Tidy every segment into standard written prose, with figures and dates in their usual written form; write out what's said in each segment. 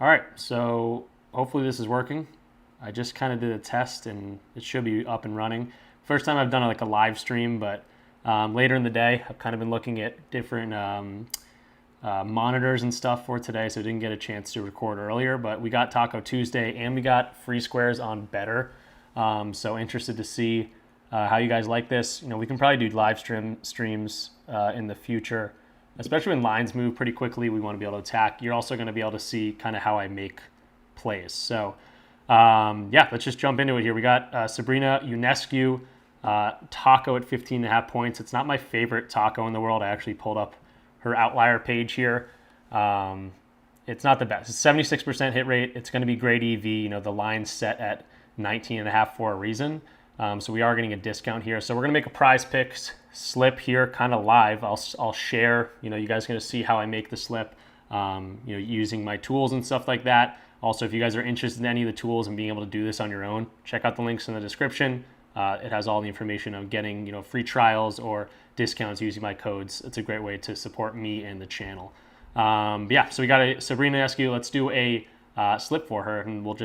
All right, so hopefully this is working. I just kind of did a test and it should be up and running. First time I've done like a live stream, but later in the day, I've kind of been looking at different monitors and stuff for today, so didn't get a chance to record earlier. But we got Taco Tuesday and we got free squares on Betr. So interested to see how you guys like this. You know, we can probably do live streams in the future, especially when lines move pretty quickly. We want to be able to attack. You're also going to be able to see kind of how I make plays. So yeah, let's just jump into it here. We got Sabrina Ionescu, Taco at 15.5 points. It's not my favorite Taco in the world. I actually pulled up her outlier page here. It's not the best. It's 76% hit rate. It's going to be great EV. You know, the line's set at 19.5 for a reason. So we are getting a discount here. So we're going to make a PrizePicks slip here kind of live. I'll share, you know, you guys are going to see how I make the slip, you know, using my tools and stuff like that. Also, if you guys are interested in any of the tools and being able to do this on your own, check out the links in the description. It has all the information on getting, you know, free trials or discounts using my codes. It's a great way to support me and the channel. Yeah, so we got a Sabrina Ionescu. Let's do a slip for her, and we'll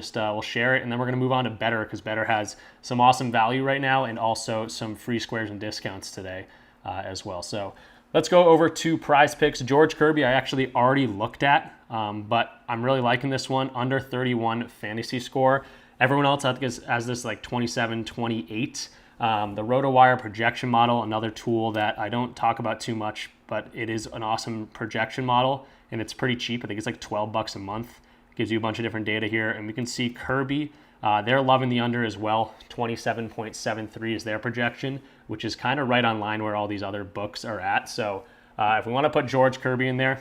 share it, and then we're going to move on to Betr because Betr has some awesome value right now and also some free squares and discounts today as well. So let's go over to PrizePicks. George Kirby I actually already looked at, but I'm really liking this one. Under 31 fantasy score. Everyone else I think has this like 27, 28. The RotoWire projection model, another tool that I don't talk about too much, but it is an awesome projection model, and it's pretty cheap. I think it's like $12 a month. Gives you a bunch of different data here, and we can see Kirby, they're loving the under as well. 27.73 is their projection, which is kind of right on line where all these other books are at. So if we want to put George Kirby in there,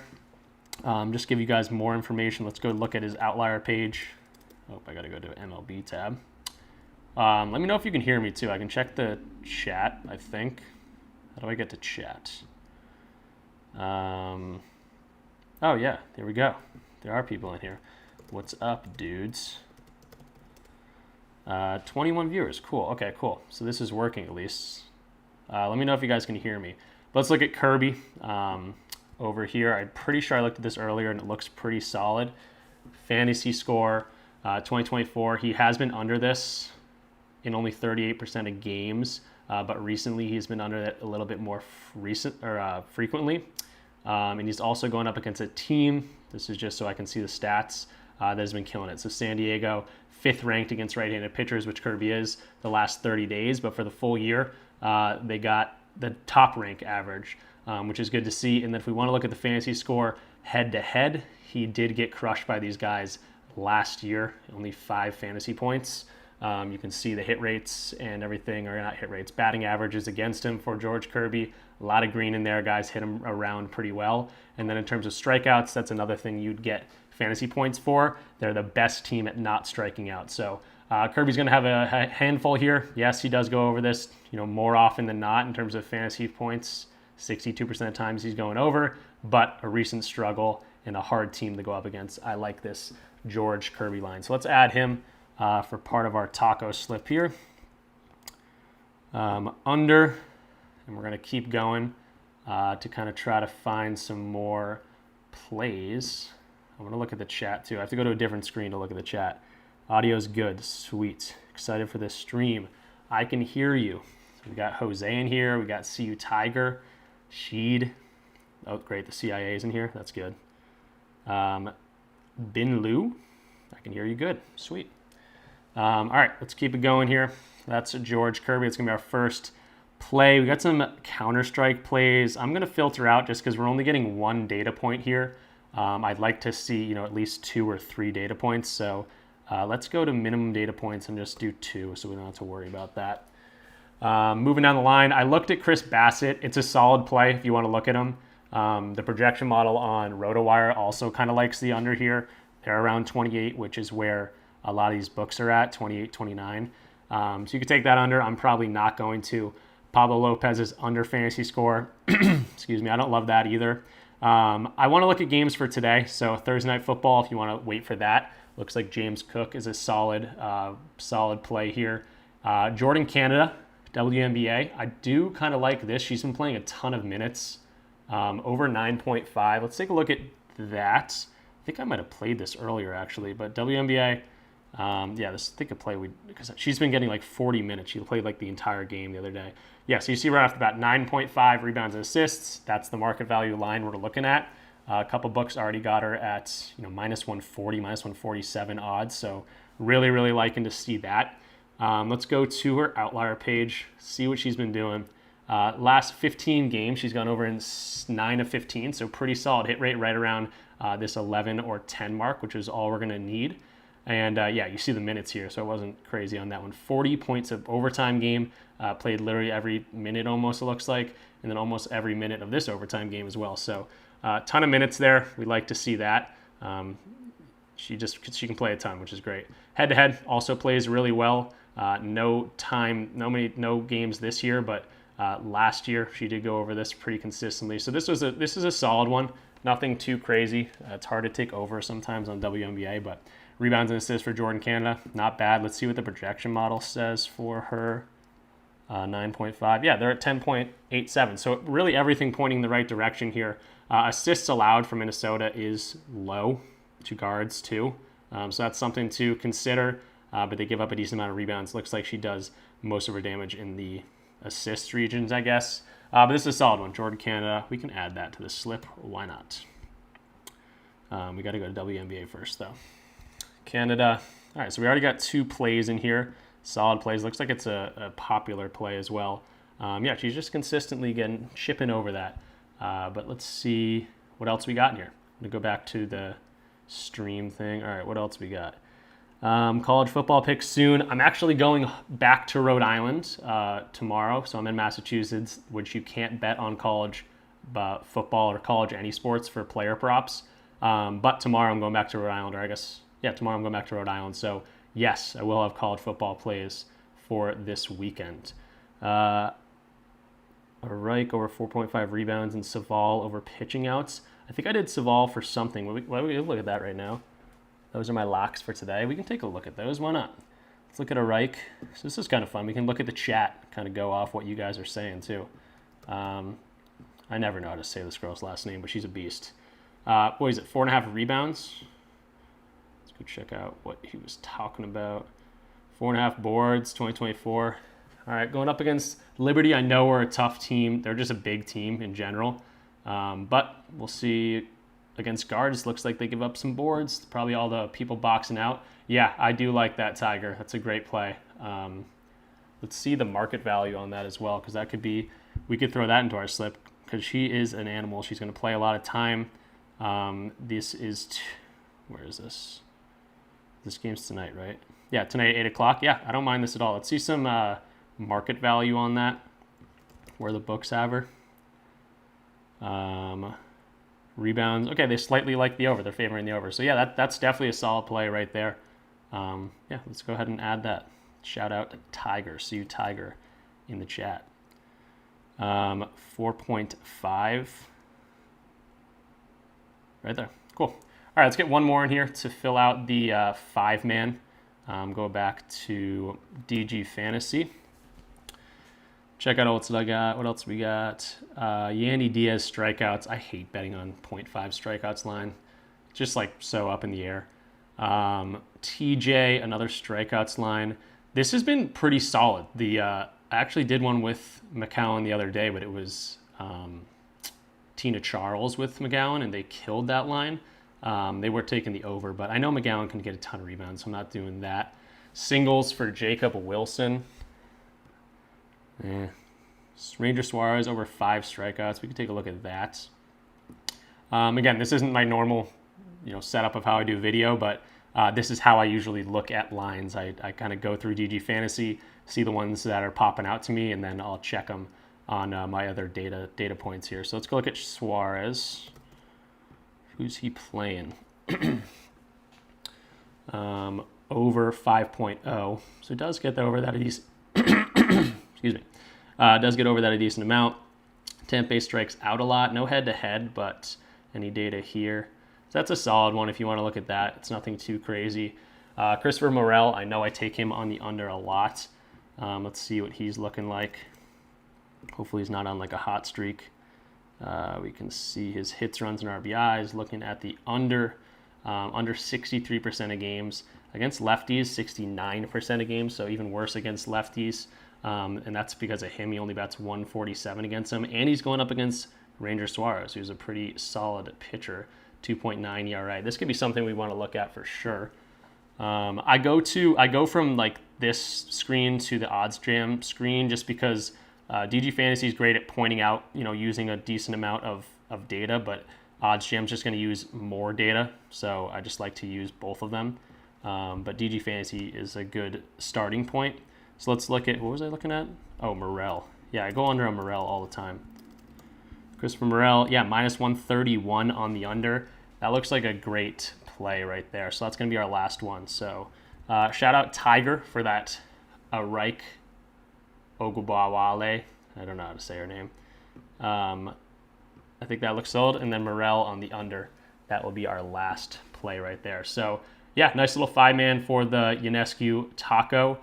just give you guys more information. Let's go look at his outlier page. Oh, I got to go to MLB tab. Let me know if you can hear me too. I can check the chat, I think. How do I get to chat? Oh yeah, there we go. There are people in here. What's up, dudes? 21 viewers. Cool. Okay, cool. So this is working at least. Let me know if you guys can hear me. But let's look at Kirby over here. I'm pretty sure I looked at this earlier, and it looks pretty solid. Fantasy score, 2024. He has been under this in only 38% of games, but recently he's been under it a little bit more frequently. And he's also going up against a team. This is just so I can see the stats that has been killing it. So San Diego, 5th ranked against right-handed pitchers, which Kirby is the last 30 days. But for the full year, they got the top rank average, which is good to see. And then if we want to look at the fantasy score head-to-head, he did get crushed by these guys last year, only 5 fantasy points. You can see the hit rates and everything, or not hit rates, batting averages against him for George Kirby. A lot of green in there. Guys hit him around pretty well. And then in terms of strikeouts, that's another thing you'd get fantasy points for. They're the best team at not striking out. So Kirby's going to have a handful here. Yes, he does go over this, you know, more often than not in terms of fantasy points. 62% of the times he's going over, but a recent struggle and a hard team to go up against. I like this George Kirby line. So let's add him for part of our taco slip here. Under, and we're going to keep going to kind of try to find some more plays. I'm going to look at the chat too. I have to go to a different screen to look at the chat. Audio's good. Sweet. Excited for this stream. I can hear you. So we got Jose in here. We got CU Tiger. Sheed. Oh, great. The CIA's in here. That's good. Bin Lu. I can hear you good. Sweet. All right, let's keep it going here. That's George Kirby. It's going to be our first play. We got some Counter-Strike plays. I'm going to filter out just because we're only getting 1 data point here. I'd like to see, you know, at least 2 or 3 data points. So let's go to minimum data points and just do 2 so we don't have to worry about that. Moving down the line, I looked at Chris Bassett. It's a solid play if you want to look at him. The projection model on RotoWire also kind of likes the under here. They're around 28, which is where a lot of these books are at, 28, 29. So you could take that under. I'm probably not going to. Pablo Lopez's under fantasy score. Excuse me, I don't love that either. I want to look at games for today. So Thursday Night Football, if you want to wait for that. Looks like James Cook is a solid play here. Jordan Canada, WNBA. I do kind of like this. She's been playing a ton of minutes, over 9.5. Let's take a look at that. I think I might have played this earlier actually, but WNBA, yeah, this I think a play because she's been getting like 40 minutes. She played like the entire game the other day. Yeah, so you see right off the bat, 9.5 rebounds and assists. That's the market value line we're looking at. A couple books already got her at minus 140, minus 147 odds. So really, really liking to see that. Let's go to her outlier page, see what she's been doing. Last 15 games, she's gone over in 9 of 15, so pretty solid hit rate right around this 11 or 10 mark, which is all we're going to need. And yeah, you see the minutes here, so it wasn't crazy on that one. 40 points of overtime game, played literally every minute almost, it looks like, and then almost every minute of this overtime game as well. So a ton of minutes there. We like to see that. She can play a ton, which is great. Head-to-head also plays really well. No games this year, but last year she did go over this pretty consistently. So this is a solid one. Nothing too crazy. It's hard to take over sometimes on WNBA, but rebounds and assists for Jordan Canada, not bad. Let's see what the projection model says for her. 9.5. Yeah, they're at 10.87. So really everything pointing in the right direction here. Assists allowed for Minnesota is low to guards too. So that's something to consider. But they give up a decent amount of rebounds. Looks like she does most of her damage in the assist regions, I guess. But this is a solid one. Jordan Canada, we can add that to the slip. Why not? We got to go to WNBA first, though. Canada. All right, so we already got 2 plays in here. Solid plays. Looks like it's a popular play as well. Yeah, she's just consistently chipping over that. But let's see what else we got in here. I'm going to go back to the stream thing. All right, what else we got? College football picks soon. I'm actually going back to Rhode Island tomorrow. So I'm in Massachusetts, which you can't bet on college football or college any sports for player props. But tomorrow I'm going back to Rhode Island, or I guess, yeah, tomorrow I'm going back to Rhode Island. So yes, I will have college football plays for this weekend. Reich over 4.5 rebounds and Saval over pitching outs. I think I did Saval for something. Why don't we look at that right now? Those are my locks for today. We can take a look at those. Why not? Let's look at a Reich. So this is kind of fun. We can look at the chat, kind of go off what you guys are saying too. I never know how to say this girl's last name, but she's a beast. What is it? 4.5 rebounds. Let's go check out what he was talking about. 4.5 boards, 2024. All right, going up against Liberty. I know we're a tough team. They're just a big team in general. But we'll see. Against guards, looks like they give up some boards. Probably all the people boxing out. Yeah, I do like that Tiger. That's a great play. Let's see the market value on that as well, because that could be, we could throw that into our slip, because she is an animal. She's going to play a lot of time. This is, where is this? This game's tonight, right? Yeah, tonight at 8 o'clock. Yeah, I don't mind this at all. Let's see some market value on that, where the books have her. Rebounds. Okay, they slightly like the over. They're favoring the over. So yeah, that's definitely a solid play right there. Yeah, let's go ahead and add that. Shout out to Tiger. See you, Tiger, in the chat. 4.5. Right there. Cool. All right, let's get one more in here to fill out the 5-man. Go back to DG Fantasy. Check out what I got. What else we got? Yandy Diaz strikeouts. I hate betting on 0.5 strikeouts line. Just like so up in the air. TJ, another strikeouts line. This has been pretty solid. I actually did one with McCowan the other day, but it was Tina Charles with McGowan, and they killed that line. They were taking the over, but I know McGowan can get a ton of rebounds, so I'm not doing that. Singles for Jacob Wilson. Ranger Suarez over 5 strikeouts. We can take a look at that. Again, this isn't my normal, setup of how I do video, but this is how I usually look at lines. I kind of go through DG Fantasy, see the ones that are popping out to me, and then I'll check them on my other data points here. So let's go look at Suarez. Who's he playing? Over 5.0. So it does get over that a decent. Excuse me. Does get over that a decent amount. Tampa Bay strikes out a lot. No head-to-head, but any data here. So that's a solid one if you want to look at that. It's nothing too crazy. Christopher Morel, I know I take him on the under a lot. Let's see what he's looking like. Hopefully he's not on like a hot streak. We can see his hits, runs, and RBIs. Looking at the under. under 63% of games. Against lefties, 69% of games, so even worse against lefties. And that's because of him. He only bats 147 against them. And he's going up against Ranger Suarez, who's a pretty solid pitcher, 2.9 ERA. This could be something we want to look at for sure. I go from like this screen to the OddsJam screen just because DG Fantasy is great at pointing out, using a decent amount of data, but OddsJam is just going to use more data. So I just like to use both of them. But DG Fantasy is a good starting point. So let's look at, what was I looking at? Oh, Morel. Yeah, I go under a Morel all the time. Christopher Morel, yeah, minus 131 on the under. That looks like a great play right there. So that's going to be our last one. So shout out Tiger for that Reich Ogubawale. I don't know how to say her name. I think that looks sold. And then Morel on the under. That will be our last play right there. So yeah, nice little 5-man for the Ionescu Taco.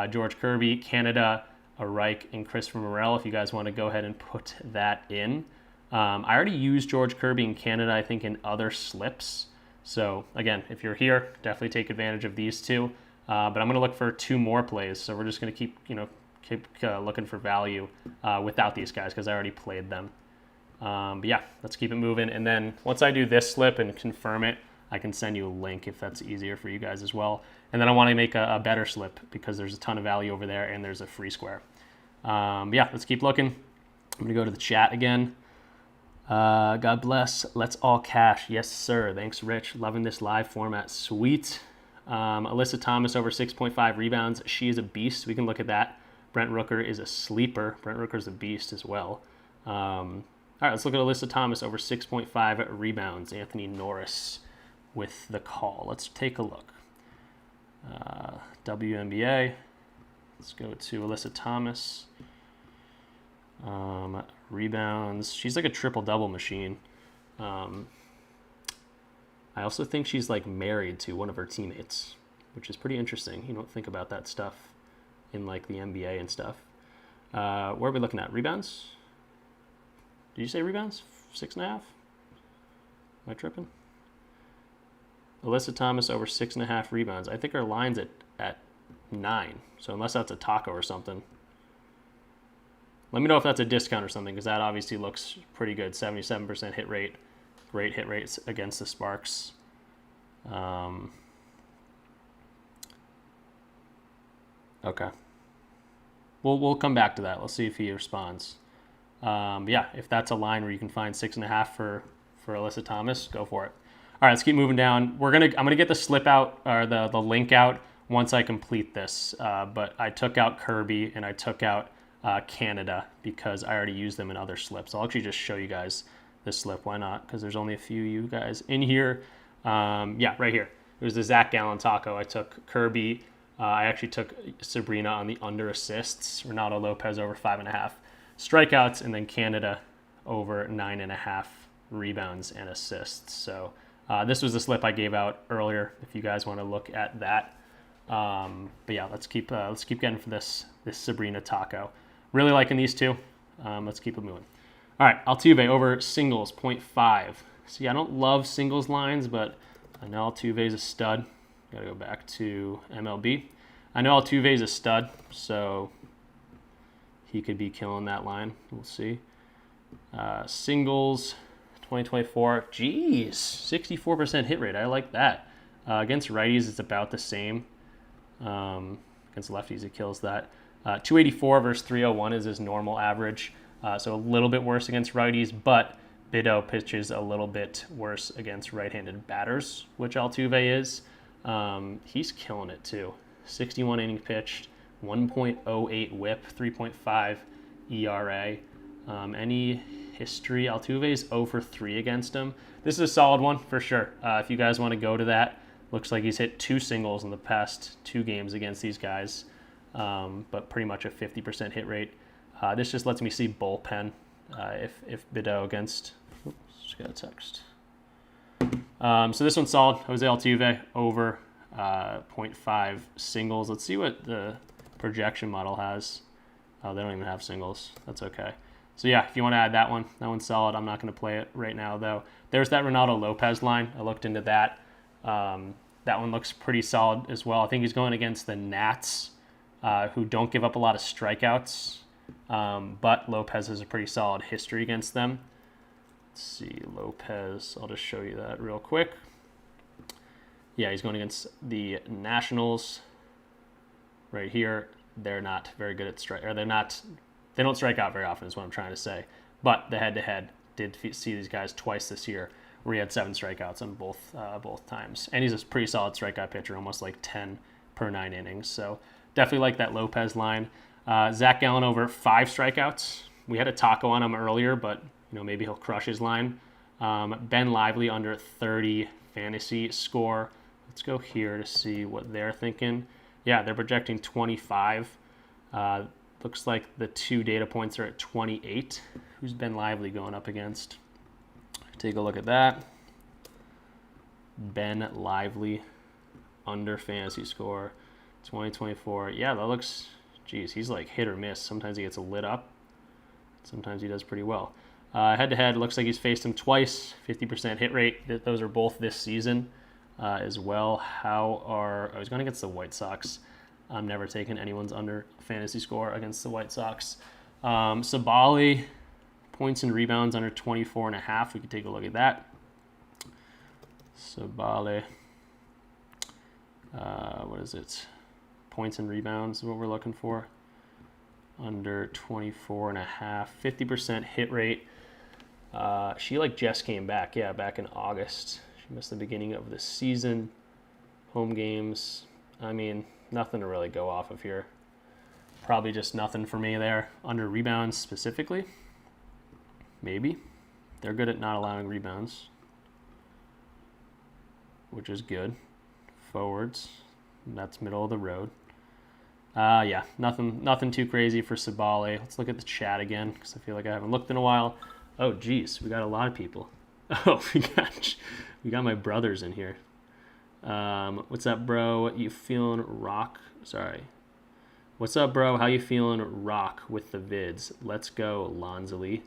George Kirby, Canada, Reich, and Christopher Morel, if you guys want to go ahead and put that in. I already used George Kirby in Canada, I think, in other slips. So again, if you're here, definitely take advantage of these two. But I'm going to look for 2 more plays. So we're just going to keep looking for value without these guys because I already played them. But yeah, let's keep it moving. And then once I do this slip and confirm it, I can send you a link if that's easier for you guys as well. And then I want to make a better slip because there's a ton of value over there and there's a free square. Yeah, let's keep looking. I'm going to go to the chat again. God bless. Let's all cash. Yes, sir. Thanks, Rich. Loving this live format. Sweet. Alyssa Thomas over 6.5 rebounds. She is a beast. We can look at that. Brent Rooker is a sleeper. Brent Rooker's a beast as well. All right, let's look at Alyssa Thomas over 6.5 rebounds. Anthony Norris with the call. Let's take a look. WNBA. Let's go to Alyssa Thomas. Rebounds. She's like a triple-double machine. I also think she's like married to one of her teammates, which is pretty interesting. You don't think about that stuff in like the NBA and stuff. Where are we looking at? Rebounds? Did you say rebounds? 6.5? Am I tripping? Alyssa Thomas over 6.5 rebounds. I think our line's at 9. So unless that's a taco or something. Let me know if that's a discount or something because that obviously looks pretty good. 77% hit rate. Great hit rates against the Sparks. Okay. We'll come back to that. Let's see if he responds. Yeah, if that's a line where you can find 6.5 for Alyssa Thomas, go for it. All right, let's keep moving down. I'm gonna get the slip out or the link out once I complete this. But I took out Kirby and I took out Canada because I already used them in other slips. I'll actually just show you guys this slip. Why not? Because there's only a few of you guys in here. Yeah, right here. It was the Zach Gallen taco. I took Kirby. I actually took Sabrina on the under assists. Ronaldo Lopez over 5.5 strikeouts, and then Canada over 9.5 rebounds and assists. So this was the slip I gave out earlier. If you guys want to look at that. But yeah, let's keep getting for this Sabrina taco. Really liking these two. Let's keep it moving. All right, Altuve over singles 0.5. See, I don't love singles lines, but I know Altuve's a stud. Got to go back to MLB. I know Altuve's a stud, so he could be killing that line. We'll see. Singles 2024. Jeez, 64% hit rate. I like that. Against righties, it's about the same. Against lefties, it kills that. 284 versus 301 is his normal average. So a little bit worse against righties, but Bido pitches a little bit worse against right-handed batters, which Altuve is. He's killing it too. 61 innings pitched, 1.08 whip, 3.5 ERA. Any history? Altuve's 0 for 3 against him. This is a solid one for sure. If you guys want to go to that, looks like he's hit 2 singles in the past 2 games against these guys, but pretty much a 50% hit rate. This just lets me see bullpen if Bido against. Oops, just got a text. So this one's solid. Jose Altuve over 0.5 singles. Let's see what the projection model has. Oh, they don't even have singles. That's okay. So yeah, if you want to add that one's solid. I'm not going to play it right now though. There's that Ronaldo Lopez line. I looked into that. That one looks pretty solid as well. I think he's going against the Nats, who don't give up a lot of strikeouts, but Lopez has a pretty solid history against them. Let's see, Lopez, I'll just show you that real quick. Yeah, he's going against the Nationals right here. They're not very good at they don't strike out very often is what I'm trying to say. But the head-to-head did see these guys twice this year where he had 7 strikeouts on both times. And he's a pretty solid strikeout pitcher, almost like 10 per 9 innings. So definitely like that Lopez line. Zach Gallen over 5 strikeouts. We had a taco on him earlier, but maybe he'll crush his line. Ben Lively under 30 fantasy score. Let's go here to see what they're thinking. Yeah, they're projecting 25. Looks like the 2 data points are at 28. Who's Ben Lively going up against? Take a look at that. Ben Lively under fantasy score 2024. Yeah, that looks, geez, he's like hit or miss. Sometimes he gets lit up. Sometimes he does pretty well. Head-to-head, looks like he's faced him twice. 50% hit rate. Those are both this season as well. He's going against the White Sox. I'm never taking anyone's under fantasy score against the White Sox. Sabali, points and rebounds under 24.5. We could take a look at that. Sabali, what is it? Points and rebounds is what we're looking for. Under 24.5, 50% hit rate. She just came back. Yeah, back in August. She missed the beginning of the season. Home games. I mean, nothing to really go off of here. Probably just nothing for me there. Under rebounds specifically. Maybe. They're good at not allowing rebounds, which is good. Forwards. That's middle of the road. Yeah, nothing too crazy for Sabali. Let's look at the chat again because I feel like I haven't looked in a while. Oh, geez, we got a lot of people. Oh, we got my brothers in here. What's up, bro? You feeling rock? Sorry. What's up, bro? How you feeling rock with the vids? Let's go, Lonzali.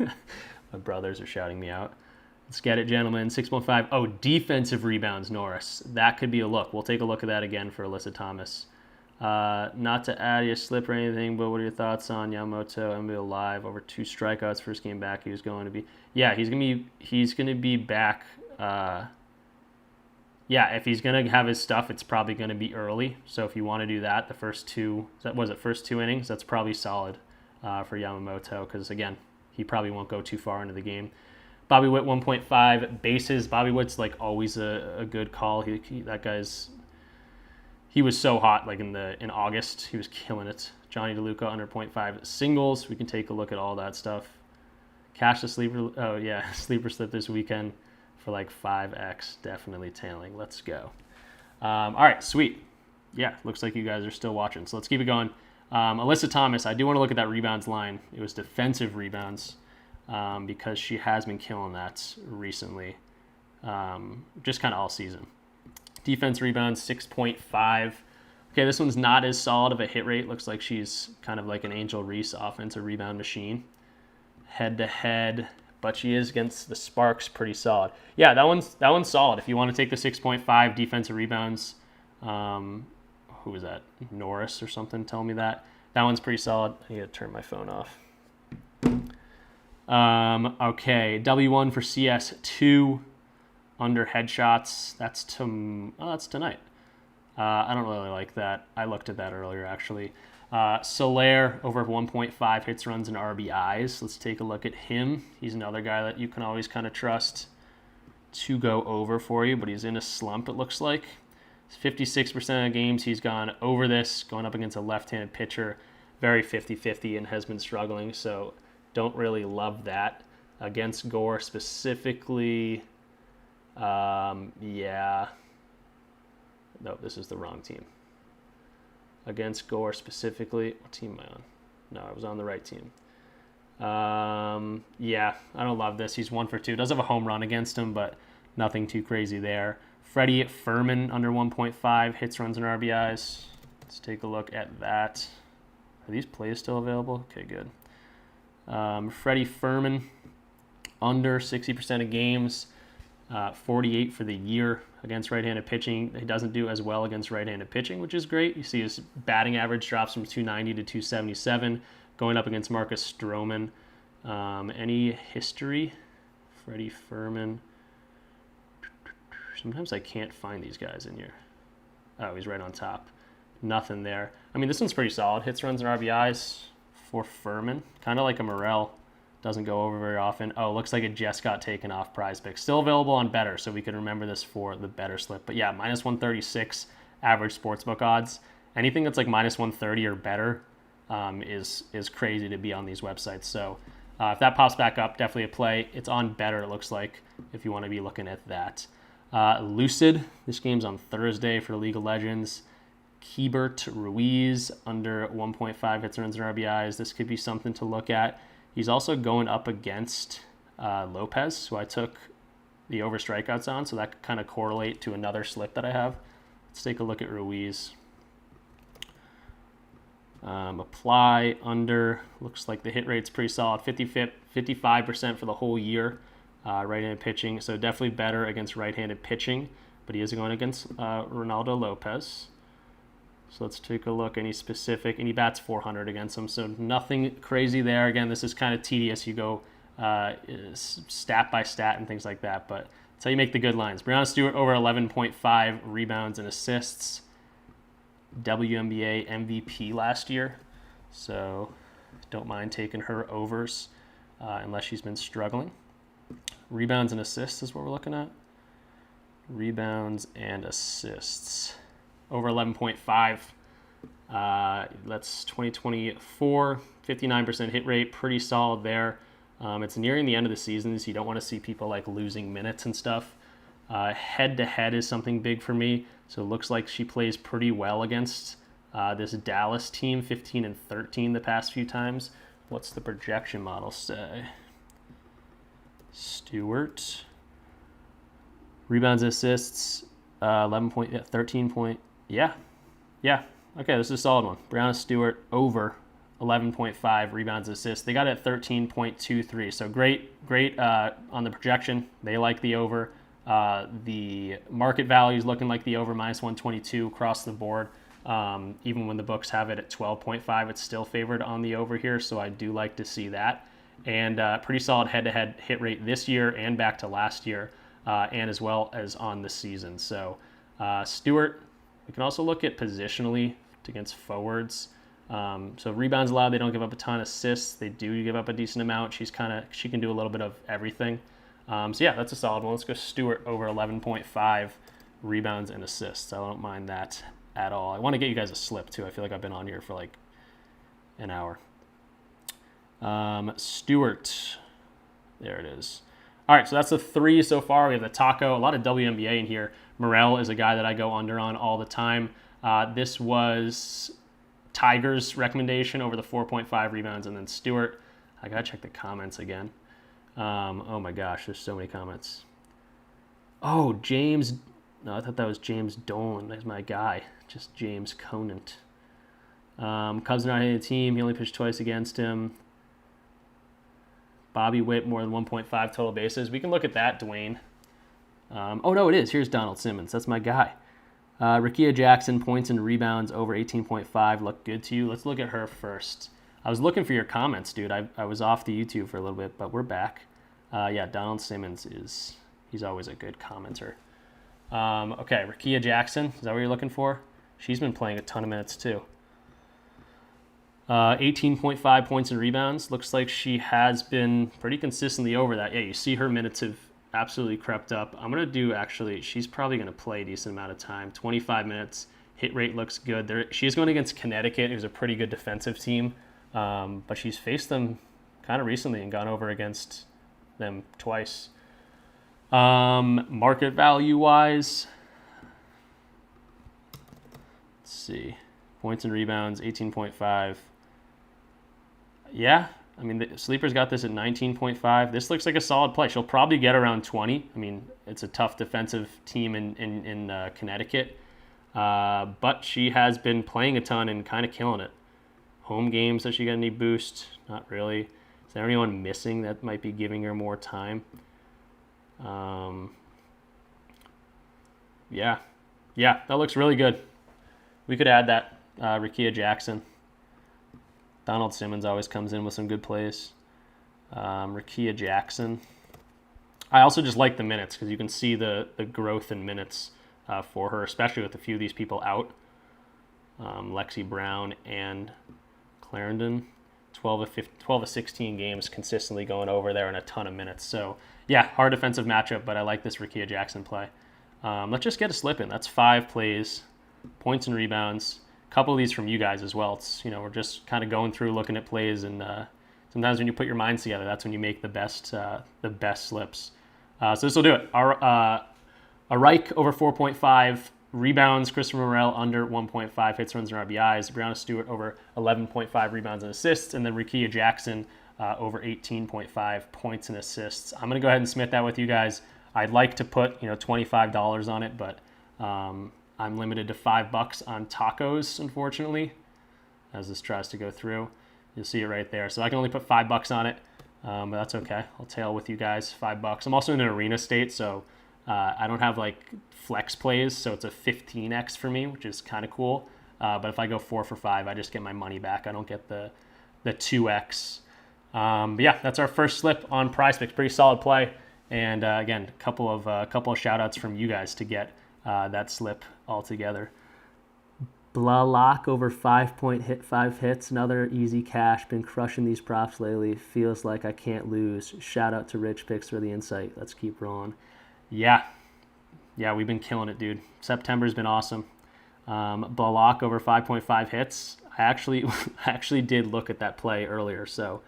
My brothers are shouting me out. Let's get it, gentlemen. 6.5. Oh, defensive rebounds, Norris. That could be a look. We'll take a look at that again for Alyssa Thomas. Not to add you a slip or anything, but what are your thoughts on Yamamoto MLB Live over 2 strikeouts first game back? He was going to be, yeah, he's gonna be back. Yeah, if he's gonna have his stuff, it's probably gonna be early. So if you want to do that, the first 2 innings, that's probably solid for Yamamoto because again, he probably won't go too far into the game. Bobby Witt 1.5 bases. Bobby Witt's always a good call. He was so hot in August. He was killing it. Johnny DeLuca under 0.5 singles. We can take a look at all that stuff. Cash the sleeper. Oh yeah, sleeper slip this weekend for 5x. Definitely tailing. Let's go. All right, sweet. Yeah, looks like you guys are still watching. So let's keep it going. Alyssa Thomas. I do want to look at that rebounds line. It was defensive rebounds because she has been killing that recently, just kind of all season. Defense rebounds, 6.5. Okay, this one's not as solid of a hit rate. Looks like she's kind of like an Angel Reese offensive rebound machine. Head-to-head, but she is against the Sparks pretty solid. Yeah, that one's solid. If you want to take the 6.5 defensive rebounds, who was that? Norris or something? Tell me that. That one's pretty solid. I need to turn my phone off. Okay, W1 for CS2. Under headshots, that's tonight. I don't really like that. I looked at that earlier, actually. Soler, over 1.5 hits, runs, and RBIs. Let's take a look at him. He's another guy that you can always kind of trust to go over for you, but he's in a slump, it looks like. 56% of games he's gone over this, going up against a left-handed pitcher. Very 50-50 and has been struggling, so don't really love that. Against Gore specifically... yeah. No, this is the wrong team. Against Gore specifically. What team am I on? No, I was on the right team. Yeah, I don't love this. He's 1 for 2. Does have a home run against him, but nothing too crazy there. Freddie Furman under 1.5 hits, runs, and RBIs. Let's take a look at that. Are these plays still available? Okay, good. Freddie Furman under 60% of games. 48 for the year against right-handed pitching. He doesn't do as well against right-handed pitching, which is great. You see his batting average drops from 290 to 277, going up against Marcus Stroman. Any history? Freddie Furman. Sometimes I can't find these guys in here. Oh, he's right on top. Nothing there. I mean, this one's pretty solid. Hits, runs, and RBIs for Furman. Kind of like a Morel. Doesn't go over very often. Oh, looks like it just got taken off PrizePicks. Still available on Betr, so we can remember this for the Betr slip. But yeah, minus 136 average sportsbook odds. Anything that's like minus 130 or better is crazy to be on these websites. So if that pops back up, definitely a play. It's on Betr, it looks like, if you want to be looking at that. Lucid, this game's on Thursday for League of Legends. Keibert Ruiz, under 1.5 hits, runs, and RBIs. This could be something to look at. He's also going up against Lopez, who I took the over strikeouts on, so that could kind of correlate to another slip that I have. Let's take a look at Ruiz. Apply under. Looks like the hit rate's pretty solid. 55% for the whole year. Right-handed pitching, so definitely better against right-handed pitching, but he is going against Ronaldo Lopez. So let's take a look. Any specific, and he bats 400 against him, so nothing crazy there. Again, this is kind of tedious. You go stat by stat and things like that, but that's how you make the good lines. Breanna Stewart over 11.5 rebounds and assists. WNBA MVP last year, so don't mind taking her overs unless she's been struggling. Rebounds and assists is what we're looking at. Rebounds and assists. Over 11.5. That's 2024. 59% hit rate. Pretty solid there. It's nearing the end of the season, so you don't want to see people like losing minutes and stuff. Head-to-head is something big for me. So it looks like she plays pretty well against this Dallas team, 15 and 13 the past few times. What's the projection model say? Stewart. Rebounds and assists, 13 point. Yeah. Okay, this is a solid one. Breanna Stewart over 11.5 rebounds and assists. They got it at 13.23. So great on the projection. They like the over. The market value is looking like the over, minus 122 across the board. Even when the books have it at 12.5, it's still favored on the over here. So I do like to see that. And pretty solid head-to-head hit rate this year and back to last year, and as well as on the season. So Stewart, we can also look at positionally against forwards. So rebounds allowed, they don't give up a ton of assists. They do give up a decent amount. She can do a little bit of everything. So yeah, that's a solid one. Let's go Stewart over 11.5 rebounds and assists. I don't mind that at all. I want to get you guys a slip too. I feel like I've been on here for like an hour. Stewart, there it is. All right, so that's the three so far. We have the Taco, a lot of WNBA in here. Morel is a guy that I go under on all the time. This was Tiger's recommendation over the 4.5 rebounds, and then Stewart. I gotta check the comments again. Oh my gosh, there's so many comments. Oh, James. No, I thought that was James Dolan. That's my guy. Just James Conant. Cubs are not hitting the team. He only pitched twice against him. Bobby Witt, more than 1.5 total bases. We can look at that, Dwayne. Oh, no, it is. Here's Donald Simmons. That's my guy. Rickea Jackson, points and rebounds over 18.5. Look good to you. Let's look at her first. I was looking for your comments, dude. I was off the YouTube for a little bit, but we're back. Yeah, Donald Simmons he's always a good commenter. Okay, Rickea Jackson. Is that what you're looking for? She's been playing a ton of minutes, too. 18.5 points and rebounds. Looks like she has been pretty consistently over that. Yeah, you see her minutes have absolutely crept up. I'm going to do, actually, she's probably going to play a decent amount of time. 25 minutes. Hit rate looks good. She's going against Connecticut, who's a pretty good defensive team. But she's faced them kind of recently and gone over against them twice. Market value-wise, let's see. Points and rebounds, 18.5. Yeah, I mean, the Sleeper's got this at 19.5. This looks like a solid play. She'll probably get around 20. I mean, it's a tough defensive team in Connecticut. But she has been playing a ton and kind of killing it. Home games, does she get any boost? Not really. Is there anyone missing that might be giving her more time? Yeah. Yeah, that looks really good. We could add that. Rickea Jackson. Donald Simmons always comes in with some good plays. Rickea Jackson. I also just like the minutes because you can see the growth in minutes for her, especially with a few of these people out. Lexi Brown and Clarendon. 12 of 16 games consistently going over there and a ton of minutes. So, yeah, hard defensive matchup, but I like this Rickea Jackson play. Let's just get a slip in. That's 5 plays, points and rebounds. A couple of these from you guys as well. It's, we're just kind of going through, looking at plays, and sometimes when you put your minds together, that's when you make the best slips. So this will do it. A Reich over 4.5. Rebounds, Christopher Morel under 1.5 hits, runs, and RBIs. Brianna Stewart over 11.5 rebounds and assists. And then Rickea Jackson over 18.5 points and assists. I'm going to go ahead and submit that with you guys. I'd like to put $25 on it, but I'm limited to $5 on tacos, unfortunately, as this tries to go through. You'll see it right there. So I can only put $5 on it, but that's okay. I'll tail with you guys, $5. I'm also in an arena state, so I don't have like flex plays, so it's a 15x for me, which is kind of cool. But if I go 4 for 5, I just get my money back. I don't get the 2x. But yeah, that's our first slip on PrizePicks. Pretty solid play. And again, a couple of shout outs from you guys to get that slip all together. Blalock over 5 hits. Another easy cash. Been crushing these props lately. Feels like I can't lose. Shout out to RichPicks for the insight. Let's keep rolling. Yeah, we've been killing it, dude. September's been awesome. Blalock over 5.5 hits. I actually did look at that play earlier, so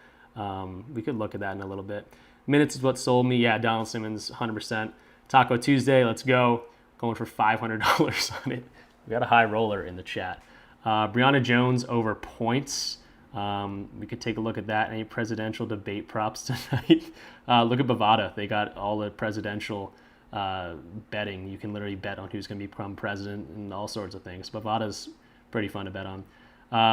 we could look at that in a little bit. Minutes is what sold me. Yeah, Donald Simmons, 100%. Taco Tuesday, let's go. Going for $500 on it. We got a high roller in the chat. Brianna Jones over points. We could take a look at that. Any presidential debate props tonight? Look at Bovada. They got all the presidential betting. You can literally bet on who's going to become president and all sorts of things. Bovada's pretty fun to bet on.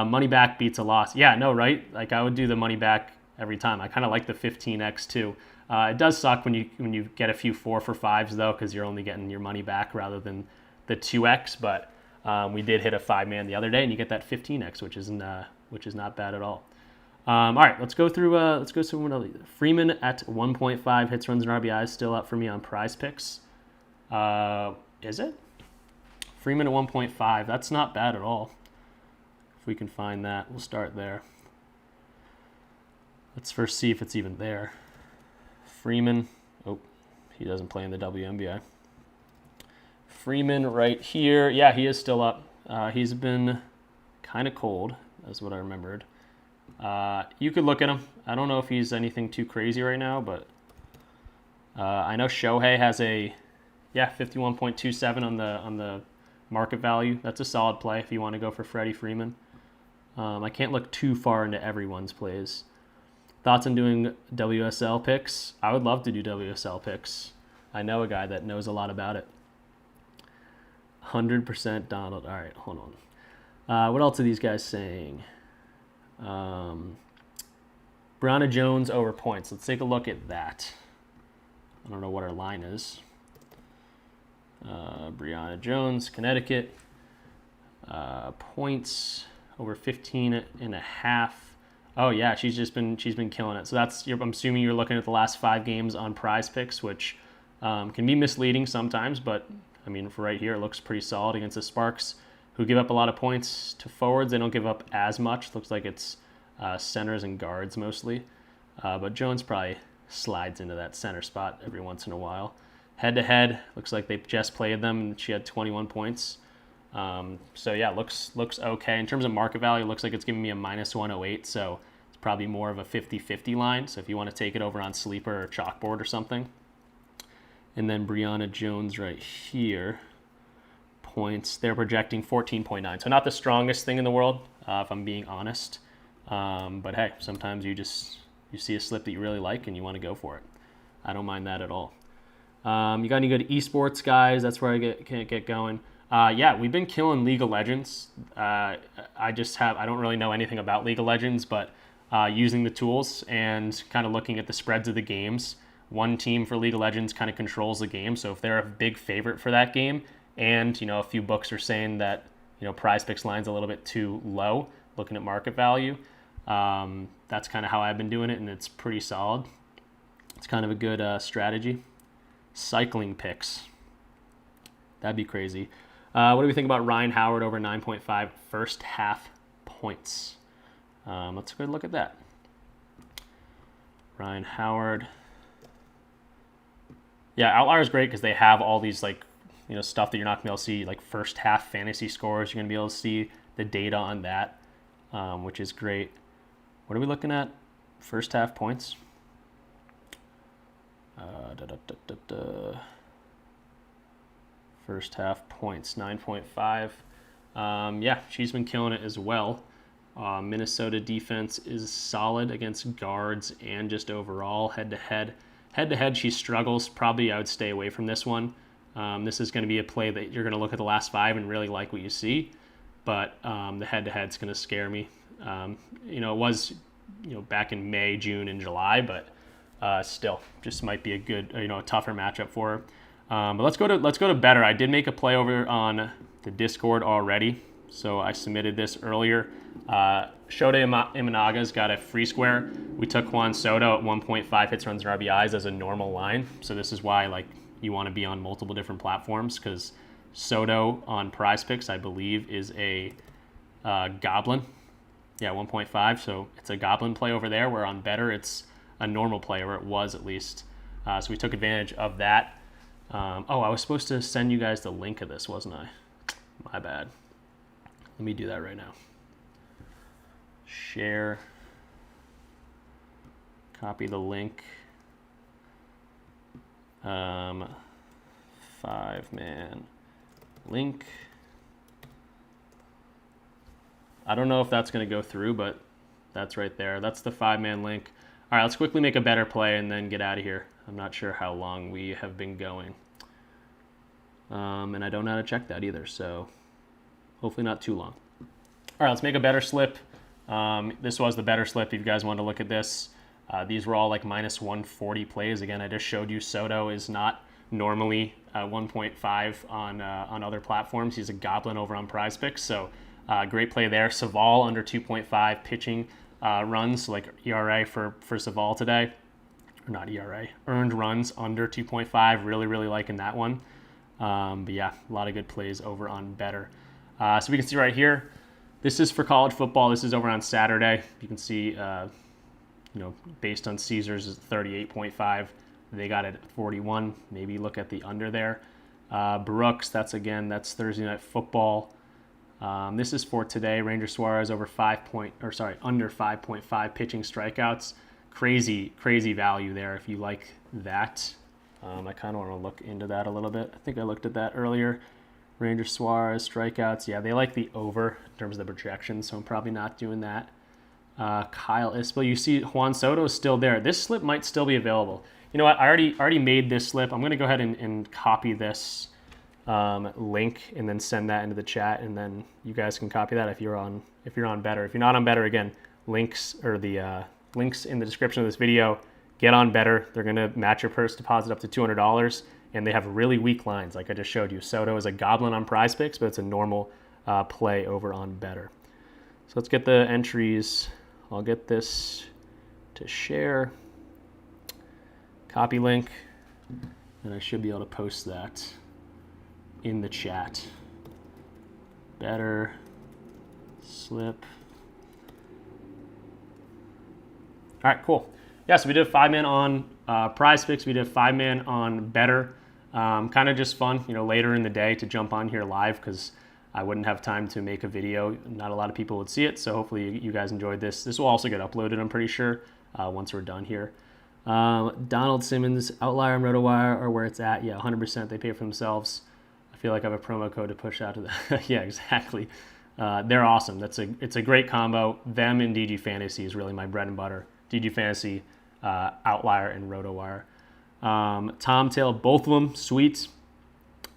Money back beats a loss. Yeah, no, right? Like I would do the money back every time. I kind of like the 15x too. It does suck when you get a few 4 for 5s though, because you're only getting your money back rather than the 2x. But we did hit a 5-man the other day, and you get that 15x, which is not bad at all. All right, let's go through one of these. Freeman at 1.5 hits, runs, and RBIs still up for me on PrizePicks. Is it? Freeman at 1.5. That's not bad at all. If we can find that, we'll start there. Let's first see if it's even there. Freeman. Oh, he doesn't play in the WNBA. Freeman right here. Yeah, he is still up. He's been kind of cold. That's what I remembered. You could look at him. I don't know if he's anything too crazy right now, but I know Shohei has a 51.27 on the market value. That's a solid play if you want to go for Freddie Freeman. I can't look too far into everyone's plays. Thoughts on doing WSL picks? I would love to do WSL picks. I know a guy that knows a lot about it. 100% Donald. All right, hold on. What else are these guys saying? Brianna Jones over points. Let's take a look at that. I don't know what our line is. Brianna Jones, Connecticut. Points over 15.5. Oh yeah, she's been killing it. So I'm assuming you're looking at the last 5 games on PrizePicks, which can be misleading sometimes, but I mean for right here it looks pretty solid against the Sparks, who give up a lot of points to forwards. They don't give up as much. Looks like it's centers and guards mostly, but Jones probably slides into that center spot every once in a while. Head to head, looks like they just played them and she had 21 points. So yeah, looks okay. In terms of market value, it looks like it's giving me a -108, so it's probably more of a 50-50 line. So if you want to take it over on Sleeper or Chalkboard or something. And then Brianna Jones right here, points, they're projecting 14.9. So not the strongest thing in the world, if I'm being honest. But hey, sometimes you see a slip that you really like and you want to go for it. I don't mind that at all. You got any good esports guys? That's where I can't get going. Yeah, we've been killing League of Legends. I don't really know anything about League of Legends, but using the tools and kind of looking at the spreads of the games, one team for League of Legends kind of controls the game. So if they're a big favorite for that game And, a few books are saying that, PrizePicks line's a little bit too low, looking at market value. That's kind of how I've been doing it, and it's pretty solid. It's kind of a good strategy. Cycling picks. That'd be crazy. What do we think about Ryan Howard over 9.5 first half points? Let's go look at that. Ryan Howard. Yeah, Outlier is great because they have all these stuff that you're not going to be able to see, like first half fantasy scores. You're going to be able to see the data on that, which is great. What are we looking at? First half points. First half points, 9.5. Yeah, she's been killing it as well. Minnesota defense is solid against guards and just overall head-to-head. Head-to-head, she struggles. Probably I would stay away from this one. This is going to be a play that you're going to look at the last 5 and really like what you see. But the head-to-head's going to scare me. It was, back in May, June, and July, but still, just might be a good, a tougher matchup for her. But let's go to Betr. I did make a play over on the Discord already, so I submitted this earlier. Shota Imanaga's got a free square. We took Juan Soto at 1.5 hits, runs, and RBIs as a normal line. So this is why you want to be on multiple different platforms, because Soto on PrizePicks, I believe, is a goblin. Yeah, 1.5. So it's a goblin play over there, where on Betr it's a normal play, or it was at least. So we took advantage of that. I was supposed to send you guys the link of this, wasn't I? My bad. Let me do that right now. Share. Copy the link. 5-man link. I don't know if that's going to go through, but that's right there. That's the 5-man link. All right, let's quickly make a better play and then get out of here. I'm not sure how long we have been going. And I don't know how to check that either, so hopefully not too long. All right, let's make a better slip. This was the better slip if you guys want to look at this. These were all like minus 140 plays. Again, I just showed you Soto is not normally 1.5 on other platforms. He's a goblin over on PrizePicks, so great play there. Savall under 2.5 pitching runs, like ERA for Savall today. Or not ERA, earned runs under 2.5. Really, really liking that one. But yeah, a lot of good plays over on Betr. So we can see right here, this is for college football. This is over on Saturday. You can see, based on Caesars is 38.5. They got it at 41. Maybe look at the under there. Brooks, that's Thursday Night Football. This is for today. Ranger Suarez under 5.5 pitching strikeouts. Crazy value there if you like that. I kind of want to look into that a little bit. I think I looked at that earlier. Ranger Suarez strikeouts. Yeah, they like the over in terms of the projection, so I'm probably not doing that. Kyle Isbell. You see Juan Soto is still there. This slip might still be available. You know what? I already made this slip. I'm going to go ahead and copy this link and then send that into the chat, and then you guys can copy that if you're on Betr. If you're not on Betr, again, links in the description of this video. Get on Betr. They're going to match your first deposit up to $200, and they have really weak lines, like I just showed you. Soto is a goblin on PrizePicks, but it's a normal play over on Betr. So let's get the entries. I'll get this to share. Copy link, and I should be able to post that in the chat. Betr slip. All right, cool. Yeah, so we did a 5-man on PrizePicks. We did a 5-man on Betr. Kind of just fun, later in the day to jump on here live because I wouldn't have time to make a video. Not a lot of people would see it, so hopefully you guys enjoyed this. This will also get uploaded, I'm pretty sure, once we're done here. Donald Simmons, Outlier and RotoWire are where it's at. Yeah, 100%. They pay for themselves. I feel like I have a promo code to push out to them. Yeah, exactly. They're awesome. It's a great combo. Them and DG Fantasy is really my bread and butter. DG Fantasy, Outlier, and RotoWire. Tom Tail, both of them, sweet.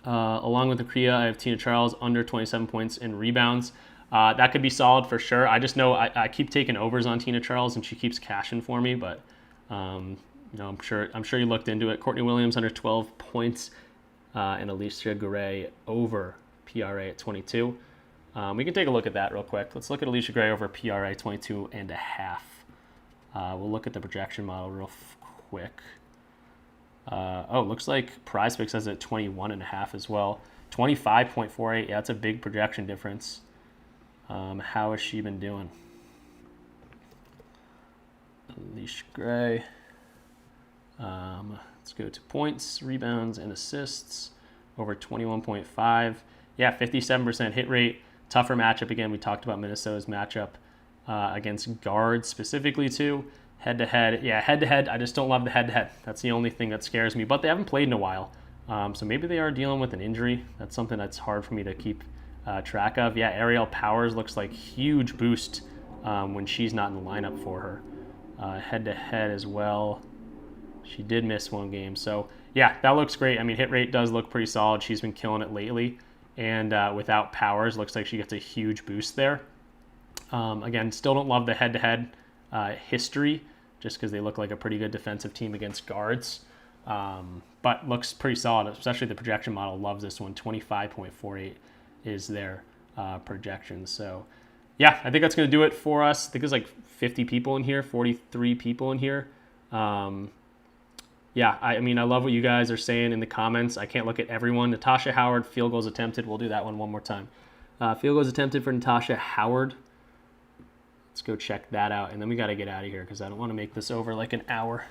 Along with the Kriya, I have Tina Charles under 27 points in rebounds. That could be solid for sure. I just know I keep taking overs on Tina Charles, and she keeps cashing for me. But I'm sure you looked into it. Courtney Williams under 12 points. and Alicia Gray over PRA at 22. We can take a look at that real quick. Let's look at Alicia Gray over PRA 22.5. We'll look at the projection model real quick. Looks like PrizePicks has it at 21.5 as well. 25.48. Yeah, that's a big projection difference. How has she been doing? Alicia Gray. Let's go to points, rebounds, and assists. Over 21.5. Yeah, 57% hit rate. Tougher matchup again. We talked about Minnesota's matchup against guards specifically too. Head-to-head. Yeah, head-to-head. I just don't love the head-to-head. That's the only thing that scares me. But they haven't played in a while. So maybe they are dealing with an injury. That's something that's hard for me to keep track of. Yeah, Ariel Powers looks like huge boost when she's not in the lineup for her. Head-to-head as well. She did miss one game. So, yeah, that looks great. I mean, hit rate does look pretty solid. She's been killing it lately. And without Powers, looks like she gets a huge boost there. Again, still don't love the head-to-head history just because they look like a pretty good defensive team against guards. But looks pretty solid, especially the projection model loves this one. 25.48 is their projection. So, yeah, I think that's going to do it for us. I think there's like 50 people in here, 43 people in here. Yeah, I mean, I love what you guys are saying in the comments. I can't look at everyone. Natasha Howard, field goals attempted. We'll do that one more time. Field goals attempted for Natasha Howard. Let's go check that out. And then we got to get out of here because I don't want to make this over like an hour.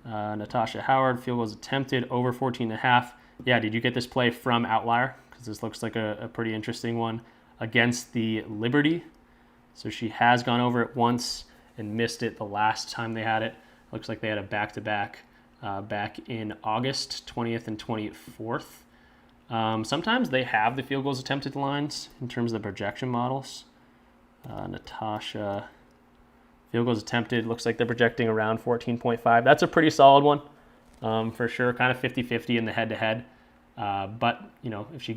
Natasha Howard, field goals attempted, over 14.5. Yeah, did you get this play from Outlier? Because this looks like a pretty interesting one against the Liberty. So she has gone over it once and missed it the last time they had it. Looks like they had a back-to-back back in August 20th and 24th. Sometimes they have the field goals attempted lines in terms of the projection models. Natasha, field goals attempted, looks like they're projecting around 14.5. That's a pretty solid one for sure, kind of 50-50 in the head-to-head. But, you know, if she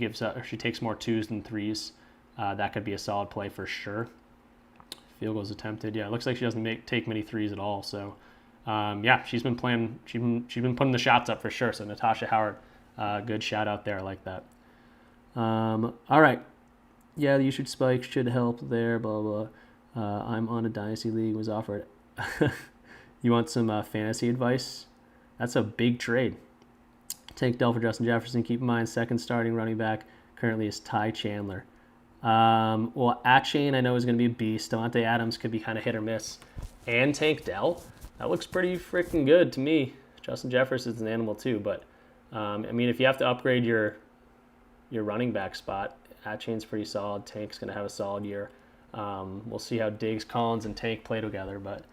takes more twos than threes, that could be a solid play for sure. Field goals attempted, yeah, it looks like she doesn't take many threes at all, so... yeah, she's been playing. She's been putting the shots up for sure. So Natasha Howard, good shout out there. I like that. All right. Yeah, the YouTube spike should help there. Blah blah. I'm on a dynasty league. Was offered. You want some fantasy advice? That's a big trade. Tank Dell for Justin Jefferson. Keep in mind, second starting running back currently is Ty Chandler. Well, Achane I know is going to be a beast. Devontae Adams could be kind of hit or miss. And Tank Dell. That looks pretty freaking good to me. Justin Jefferson's an animal too, but I mean, if you have to upgrade your running back spot, Achane's pretty solid. Tank's going to have a solid year. We'll see how Diggs, Collins, and Tank play together, but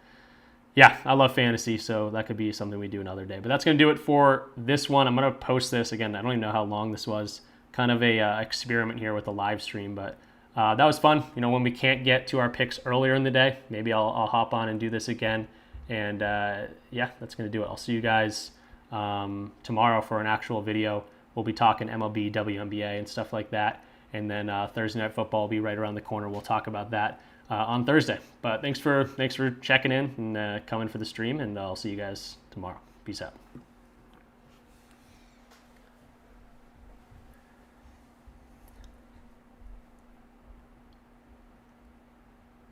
yeah, I love fantasy, so that could be something we do another day. But that's going to do it for this one. I'm going to post this again. I don't even know how long this was. Kind of a experiment here with the live stream, but that was fun. You know, when we can't get to our picks earlier in the day, maybe I'll hop on and do this again. And yeah, that's going to do it. I'll see you guys tomorrow for an actual video. We'll be talking MLB, WNBA, and stuff like that. And then Thursday Night Football will be right around the corner. We'll talk about that on Thursday. But thanks for checking in and coming for the stream, and I'll see you guys tomorrow. Peace out.